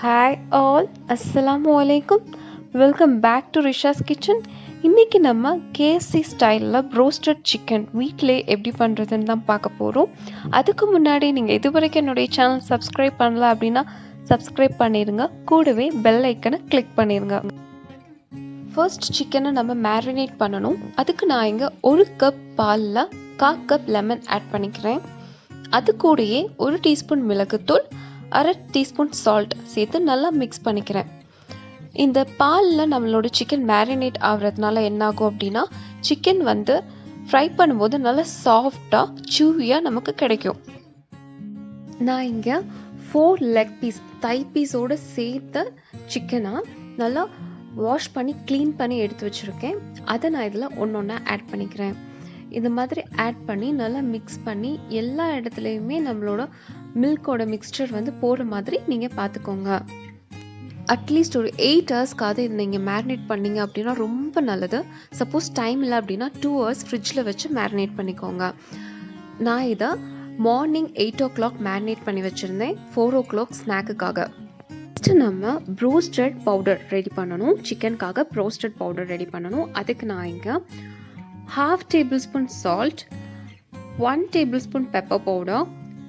Hi all, அஸ்ஸலாமு அலைக்கும். Welcome back to Risha's kitchen. இன்றைக்கி நம்ம KFC ஸ்டைலில் ப்ரோஸ்டட் சிக்கன் வீட்டிலே எப்படி பண்ணுறதுன்னு தான் பார்க்க போகிறோம். அதுக்கு முன்னாடி நீங்கள் இது வரைக்கும் என்னுடைய சேனல் சப்ஸ்கிரைப் பண்ணல அப்படின்னா சப்ஸ்கிரைப் பண்ணிடுங்க. கூடவே பெல் ஐக்கனை கிளிக் பண்ணிடுங்க. ஃபர்ஸ்ட் சிக்கனை நம்ம மேரினேட் பண்ணணும். அதுக்கு நான் இங்கே 1 கப் பாலில் 1/4 கப் லெமன் ஆட் பண்ணிக்கிறேன். அது கூடயே 1 டீஸ்பூன் மிளகுத்தூள், 1/2 டீஸ்பூன் சால்ட் சேர்த்து நல்லா மிக்ஸ் பண்ணிக்கிறேன். இந்த பாலில் நம்மளோட சிக்கன் மேரினேட் ஆகிறதுனால என்னாகும் அப்படின்னா சிக்கன் ஃப்ரை பண்ணும்போது நல்லா சாஃப்டாக சூவியாக நமக்கு கிடைக்கும். நான் இங்கே 4 லெக் பீஸ் தை பீஸோடு சேர்த்த சிக்கனாக நல்லா வாஷ் பண்ணி க்ளீன் பண்ணி எடுத்து வச்சுருக்கேன். அதை நான் இதில் ஒன்றா ஆட் பண்ணிக்கிறேன். இந்த மாதிரி ஆட் பண்ணி நல்லா மிக்ஸ் பண்ணி எல்லா இடத்துலையுமே நம்மளோட மில்கோட மிக்ஸ்சர் போகிற மாதிரி நீங்கள் பார்த்துக்கோங்க. அட்லீஸ்ட் ஒரு 8 ஹவர்ஸ்க்காவது இதை நீங்கள் மேரினேட் பண்ணிங்க அப்படின்னா ரொம்ப நல்லது. சப்போஸ் டைம் இல்லை அப்படின்னா 2 ஹவர்ஸ் ஃப்ரிட்ஜில் வச்சு மேரினேட் பண்ணிக்கோங்க. நான் இதை மார்னிங் 8 o'clock மேரினேட் பண்ணி வச்சுருந்தேன் 4 o'clock ஸ்நாக்குக்காக. ஃபஸ்ட்டு நம்ம ப்ரோஸ்டட் பவுடர் ரெடி பண்ணணும். சிக்கனுக்காக ப்ரோஸ்டட் பவுடர் ரெடி பண்ணணும். அதுக்கு நான் இங்கே 1/2 tablespoon salt, 1 tablespoon pepper powder,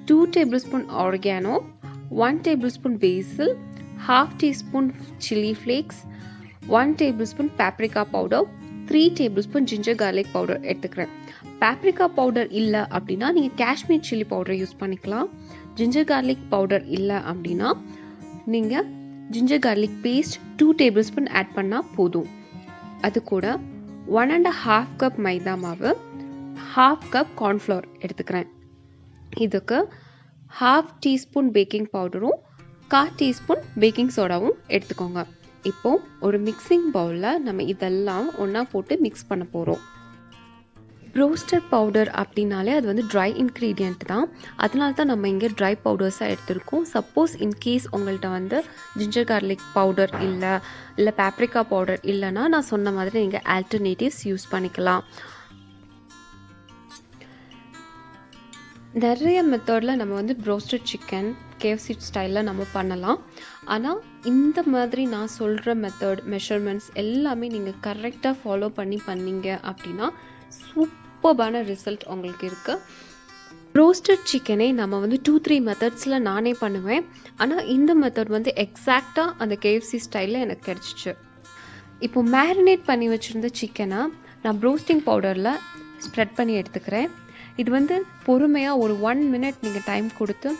2 tablespoon oregano, 1 tablespoon basil, 1/2 teaspoon chili flakes, 1 tablespoon paprika powder, 3 tablespoon ginger garlic powder எடுத்துக்கிறேன். paprika powder இல்லை அப்படின்னா நீங்கள் காஷ்மீர் சில்லி பவுடர் யூஸ் பண்ணிக்கலாம். ginger garlic powder இல்லை அப்படின்னா நீங்கள் ginger garlic paste 2 tablespoon add பண்ணால் போதும். அது கூட 1.5 கப் மைதா மாவு, 1/2 கப் கார்ன்ஃப்ளவர் எடுத்துக்கிறேன். இதுக்கு 1/2 டீஸ்பூன் பேக்கிங் பவுடரும் 1/4 டீஸ்பூன் பேக்கிங் சோடாவும் எடுத்துக்கோங்க. இப்போ ஒரு மிக்சிங் பவுலில் நம்ம இதெல்லாம் ஒன்றா போட்டு மிக்ஸ் பண்ண போகிறோம். ரோஸ்டட் பவுடர் அப்படின்னாலே அது ட்ரை இன்க்ரீடியண்ட் தான். அதனால தான் நம்ம இங்கே ட்ரை பவுடர்ஸாக எடுத்திருக்கோம். சப்போஸ் இன்கேஸ் உங்கள்கிட்ட ஜிஞ்சர் கார்லிக் பவுடர் இல்லை பேப்ரிக்கா பவுடர் இல்லைன்னா நான் சொன்ன மாதிரி நீங்கள் ஆல்டர்னேட்டிவ்ஸ் யூஸ் பண்ணிக்கலாம். நிறைய மெத்தடில் நம்ம ப்ரோஸ்டட் சிக்கன் KFC ஸ்டைலில் நம்ம பண்ணலாம். ஆனால் இந்த மாதிரி நான் சொல்கிற மெத்தட் மெஷர்மெண்ட்ஸ் எல்லாமே நீங்கள் கரெக்டாக ஃபாலோ பண்ணீங்க அப்படின்னா சூப்பர்பான ரிசல்ட் உங்களுக்கு இருக்குது. ரோஸ்டட் சிக்கனே நம்ம 2-3 மெத்தட்ஸில் நானே பண்ணுவேன். ஆனால் இந்த மெத்தட் எக்ஸாக்டாக அந்த KFC ஸ்டைலில் எனக்கு கிடச்சிச்சு. இப்போ மேரினேட் பண்ணி வச்சுருந்த சிக்கனை நான் ப்ரோஸ்டிங் பவுடரில் ஸ்ப்ரெட் பண்ணி எடுத்துக்கிறேன். இது பொறுமையாக ஒரு 1 minute நீங்கள் டைம் கொடுத்து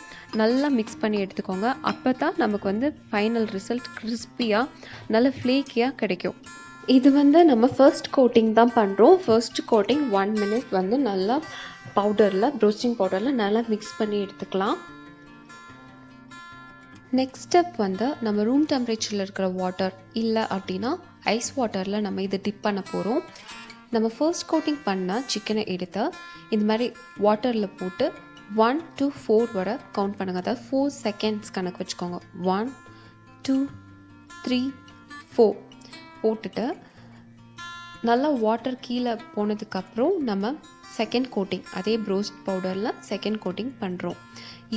நல்லா மிக்ஸ் பண்ணி எடுத்துக்கோங்க. அப்போ தான் நமக்கு ஃபைனல் ரிசல்ட் கிறிஸ்பியாக நல்ல ஃப்ளேக்கியாக கிடைக்கும். இது நம்ம ஃபர்ஸ்ட் கோட்டிங் தான் பண்ணுறோம். ஃபர்ஸ்ட் கோட்டிங் 1 minute நல்லா பவுடரில் ப்ரோஸ்டிங் பவுடரில் நல்லா மிக்ஸ் பண்ணி எடுத்துக்கலாம். நெக்ஸ்ட் ஸ்டெப் நம்ம ரூம் டெம்பரேச்சரில் இருக்கிற வாட்டர் இல்லை அப்படின்னா ஐஸ் வாட்டரில் நம்ம இதை டிப் பண்ண போகிறோம். நம்ம ஃபர்ஸ்ட் கோட்டிங் பண்ண சிக்கனை எடுத்து இந்த மாதிரி வாட்டரில் போட்டு 1 to 4 வரை கவுண்ட் பண்ணுங்கள். அதாவது 4 seconds கணக்கு வச்சுக்கோங்க. 1 2 3 4 போட்டுட்டு நல்லா வாட்டர் கீழே போனதுக்கப்புறம் நம்ம செகண்ட் கோட்டிங் அதே ப்ரோஸ்ட் பவுடரில் செகண்ட் கோட்டிங் பண்ணுறோம்.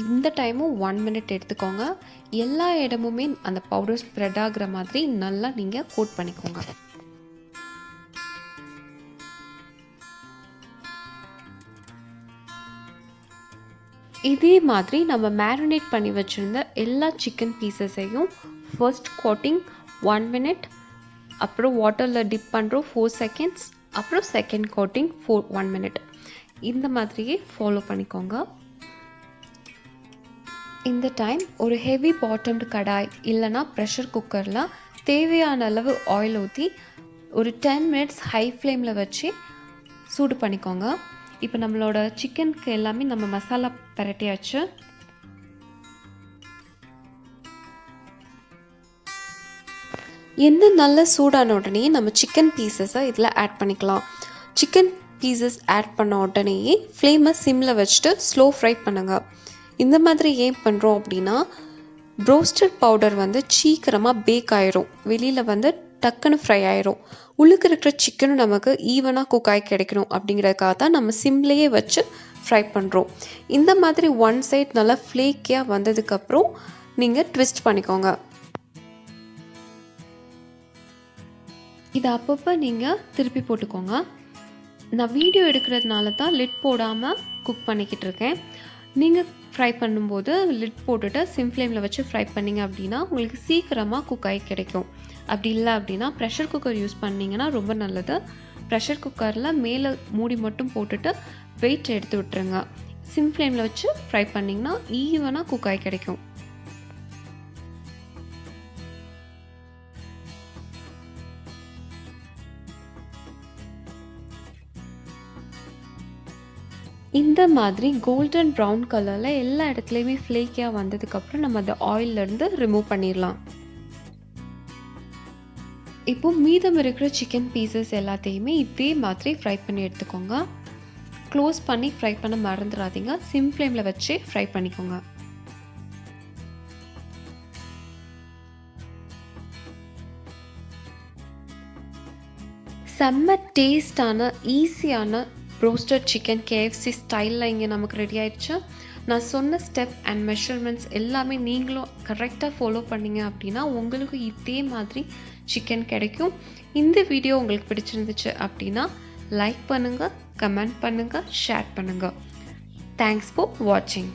இந்த டைமும் 1 minute எடுத்துக்கோங்க. எல்லா இடமுமே அந்த பவுடர் ஸ்ப்ரெட் ஆகிற மாதிரி நல்லா நீங்கள் கோட் பண்ணிக்கோங்க. இதே மாதிரி நம்ம மேரினேட் பண்ணி வச்சுருந்த எல்லா சிக்கன் பீசஸையும் ஃபர்ஸ்ட் கோட்டிங் 1 minute, அப்புறம் வாட்டரில் டிப் பண்ணுறோம் 4 seconds, அப்புறம் செகண்ட் கோட்டிங் 1 minute. இந்த மாதிரியே ஃபாலோ பண்ணிக்கோங்க. இந்த டைம் ஒரு ஹெவி பாட்டம்டு கடாய் இல்லைனா ப்ரெஷர் குக்கரில் தேவையான அளவு ஆயில் ஊற்றி ஒரு 10 minutes ஹை ஃப்ளேமில் வச்சு சூடு பண்ணிக்கோங்க. இப்போ நம்மளோட சிக்கனுக்கு எல்லாமே நம்ம மசாலா பரட்டியாச்சு. எண்ணெய் நல்ல சூடான உடனே நம்ம சிக்கன் பீசஸை இதில் ஆட் பண்ணிக்கலாம். சிக்கன் பீசஸ் ஆட் பண்ண உடனேயே ஃப்ளேமை சிம்மில் வச்சுட்டு ஸ்லோ ஃப்ரை பண்ணுங்கள். இந்த மாதிரி ஏன் பண்ணுறோம் அப்படின்னா ப்ரோஸ்டட் பவுடர் சீக்கிரமாக பேக் ஆயிரும். வெளியில் டக்குன்னு ஃப்ரை ஆயிரும். உள்ளுக்கு இருக்கிற சிக்கனும் நமக்கு ஈவனாக குக் ஆகி கிடைக்கணும் அப்படிங்கிறதுக்காக தான் நம்ம சிம்லேயே வச்சு ஃப்ரை பண்ணுறோம். இந்த மாதிரி 1 side நல்லா ஃப்ளேக்கியாக வந்ததுக்கப்புறம் நீங்கள் ட்விஸ்ட் பண்ணிக்கோங்க. இதை அப்பப்போ நீங்கள் திருப்பி போட்டுக்கோங்க. நான் வீடியோ எடுக்கிறதுனால தான் லிட் போடாமல் குக் பண்ணிக்கிட்டு இருக்கேன். நீங்கள் ஃப்ரை பண்ணும்போது லிட் போட்டுட்டு சிம் ஃப்ளேமில் வச்சு ஃப்ரை பண்ணிங்க அப்படின்னா உங்களுக்கு சீக்கிரமாக குக் ஆகி கிடைக்கும். அப்படி இல்லை அப்படின்னா ப்ரெஷர் குக்கர் யூஸ் பண்ணிங்கன்னா ரொம்ப நல்லது. ப்ரெஷர் குக்கரில் மேலே மூடி மட்டும் போட்டுட்டு வெயிட் எடுத்து விட்டுருங்க. சிம் ஃப்ளேமில் வச்சு ஃப்ரை பண்ணிங்கன்னா ஈவனாக குக் ஆகி கிடைக்கும். இந்த மாதிரி கோல்டன் ப்ரௌன் கலரில் எல்லா இடத்துலையுமே ஃப்ளேக்கியாக வந்ததுக்கப்புறம் நம்ம அதை ஆயிலிருந்து ரிமூவ் பண்ணிடலாம். இப்போ மீதம் இருக்கிற சிக்கன் பீசஸ் எல்லாத்தையுமே இதே மாதிரி ஃப்ரை பண்ணி எடுத்துக்கோங்க. க்ளோஸ் பண்ணி ஃப்ரை பண்ண மறந்துடாதீங்க. சிம் ஃப்ளேமில் வச்சு ஃப்ரை பண்ணிக்கோங்க. செம்ம டேஸ்டான ஈஸியான ரோஸ்டட் சிக்கன் KFC ஸ்டைலில் இங்கே நமக்கு ரெடி ஆயிடுச்சு. நான் சொன்ன ஸ்டெப் அண்ட் மெஷர்மெண்ட்ஸ் எல்லாமே நீங்களும் கரெக்டாக ஃபாலோ பண்ணிங்க அப்படின்னா உங்களுக்கு இதே மாதிரி சிக்கன் கிடைக்கும். இந்த வீடியோ உங்களுக்கு பிடிச்சிருந்துச்சு அப்படின்னா லைக் பண்ணுங்கள், கமெண்ட் பண்ணுங்கள், ஷேர் பண்ணுங்கள். தேங்க்ஸ் ஃபார் வாட்சிங்.